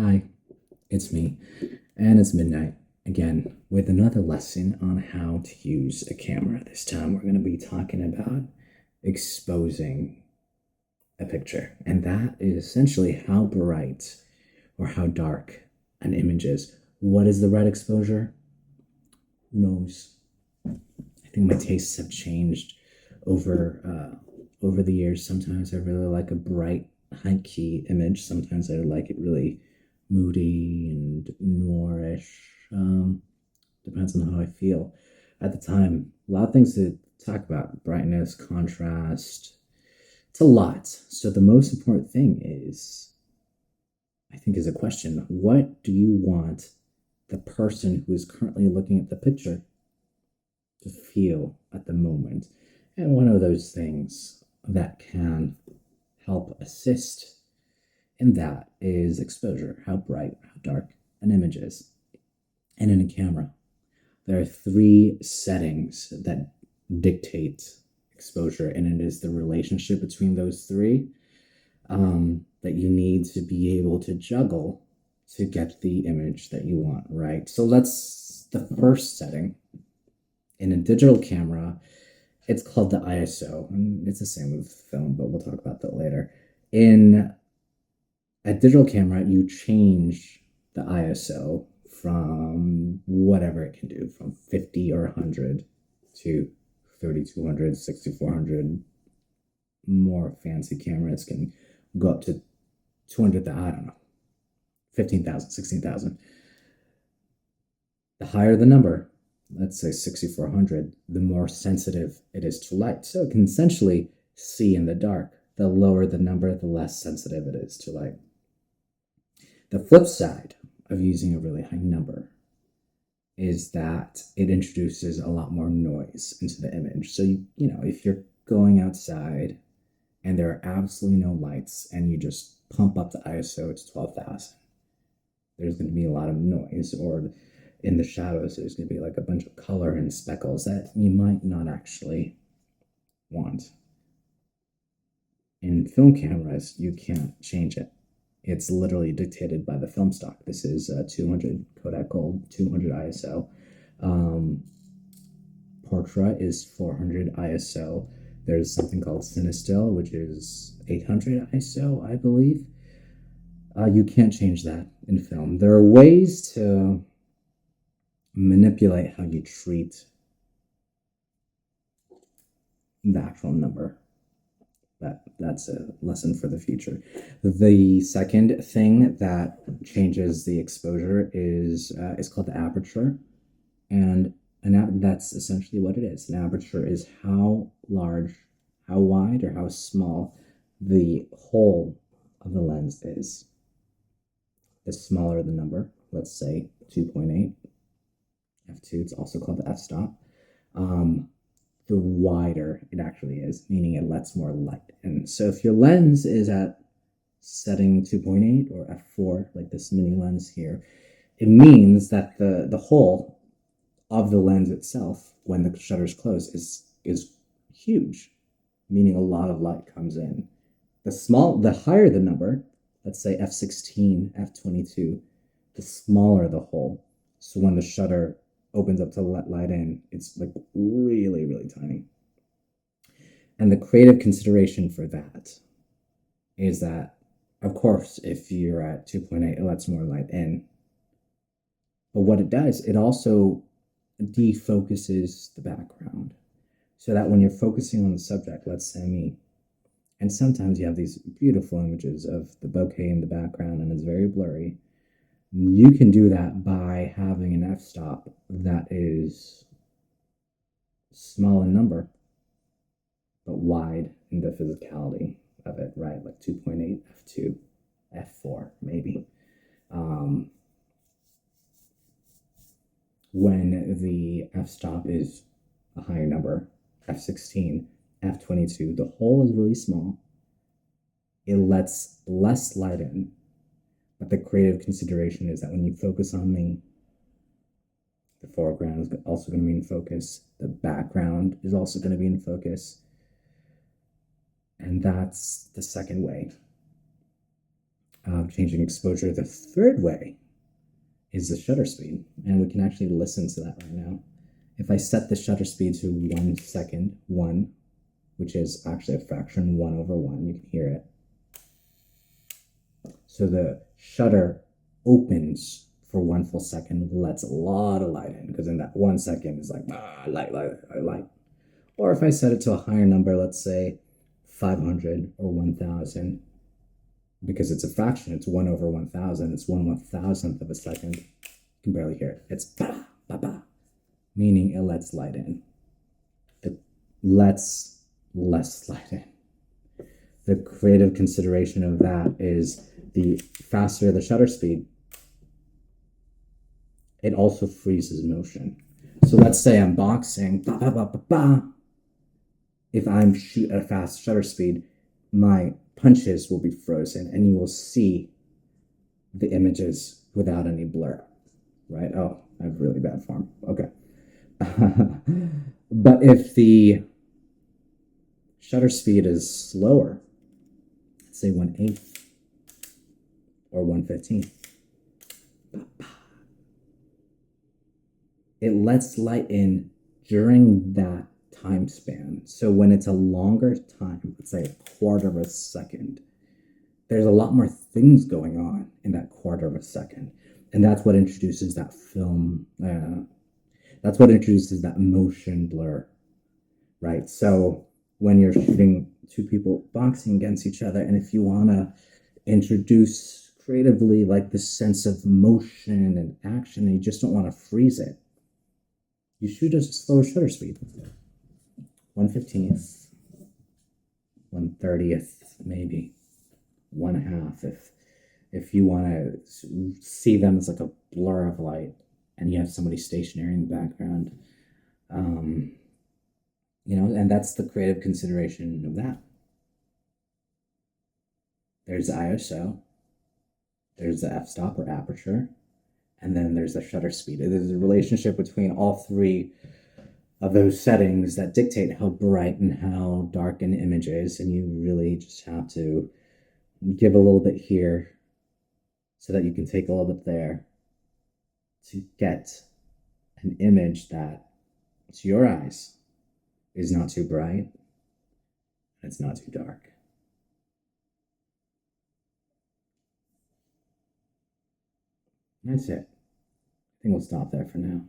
Hi, it's me, and it's midnight again with another lesson on how to use a camera. This time we're going to be talking about exposing a picture, and that is essentially how bright or how dark an image is. What is the right exposure? Who knows? I think my tastes have changed over the years. Sometimes I really like a bright, high key image. Sometimes I like it really moody and noirish. Depends on how I feel at the time. A lot of things to talk about: brightness, contrast. It's a lot. So the most important thing is, I think, is a question: what do you want the person who is currently looking at the picture to feel at the moment? And one of those things that can help assist in that is exposure: how bright, how dark an image is. And in a camera, there are three settings that dictate exposure, and it is the relationship between those three that you need to be able to juggle to get the image that you want, right? So the first setting in a digital camera, it's called the ISO, and it's the same with film, but we'll talk about that later. In a digital camera, you change the ISO from whatever it can do, from 50 or 100 to 3200, 6400. More fancy cameras can go up to 200, I don't know, 15,000, 16,000. The higher the number, let's say 6400, the more sensitive it is to light. So it can essentially see in the dark. The lower the number, the less sensitive it is to light. The flip side of using a really high number is that it introduces a lot more noise into the image. So, if you're going outside and there are absolutely no lights and you just pump up the ISO to 12,000, there's going to be a lot of noise. Or in the shadows, there's going to be like a bunch of color and speckles that you might not actually want. In film cameras, you can't change it. It's literally dictated by the film stock. This is 200 Kodak Gold, 200 ISO. Portra is 400 ISO. There's something called Cinestill, which is 800 ISO, I believe. You can't change that in film. There are ways to manipulate how you treat the actual number. That's a lesson for the future. The second thing that changes the exposure is called the aperture, and that's essentially what it is. An aperture is how large, how wide, or how small the hole of the lens is. The smaller the number, let's say 2.8 f2, it's also called the f-stop. The wider it actually is, meaning it lets more light in. So if your lens is at setting 2.8 or f4, like this mini lens here, it means that the hole of the lens itself, when the shutters close, is huge, meaning a lot of light comes in. The higher the number, let's say f16, f22, the smaller the hole. So when the shutter opens up to let light in, it's like really, really tiny. And the creative consideration for that is that, of course, if you're at 2.8, it lets more light in. But what it does, it also defocuses the background. So that when you're focusing on the subject, let's say me, and sometimes you have these beautiful images of the bouquet in the background and it's very blurry, you can do that by having an f-stop that is small in number, but wide in the physicality of it, right? Like 2.8, f2, f4, maybe. When the f-stop is a higher number, f16, f22, the hole is really small. It lets less light in. But the creative consideration is that when you focus on me, the foreground is also going to be in focus. The background is also going to be in focus. And that's the second way. changing exposure. The third way is the shutter speed, and we can actually listen to that right now. If I set the shutter speed to 1 second, 1, which is actually a fraction 1 over 1, you can hear it. So the shutter opens for 1 full second, lets a lot of light in, because in that 1 second is like, light, light, light, light. Or if I set it to a higher number, let's say 500 or 1000, because it's a fraction, it's 1 over 1000, it's 1/1000th of a second, you can barely hear it. It's ba, ba, ba, meaning it lets light in. It lets less light in. The creative consideration of that is the faster the shutter speed, it also freezes motion. So let's say I'm boxing, ba, ba, ba, ba, ba. If I'm shoot at a fast shutter speed, my punches will be frozen and you will see the images without any blur, right? Oh, I have really bad form. Okay. But if the shutter speed is slower, let's say 1/8 or 1/15, it lets light in during that time span. So when it's a longer time, let's say a quarter of a second, there's a lot more things going on in that quarter of a second. And that's what introduces that film, that's what introduces that motion blur, right? So when you're shooting two people boxing against each other, and if you want to introduce creatively like this sense of motion and action, and you just don't want to freeze it, you shoot at a slower shutter speed. 1/15th, 1/30th, maybe 1/2 if you want to see them as like a blur of light and you have somebody stationary in the background. And that's the creative consideration of that. There's ISO, there's the f-stop or aperture, and then there's the shutter speed. There's a relationship between all three of those settings that dictate how bright and how dark an image is, and you really just have to give a little bit here so that you can take a little bit there to get an image that, to your eyes, is not too bright and it's not too dark. That's it. I think we'll stop there for now.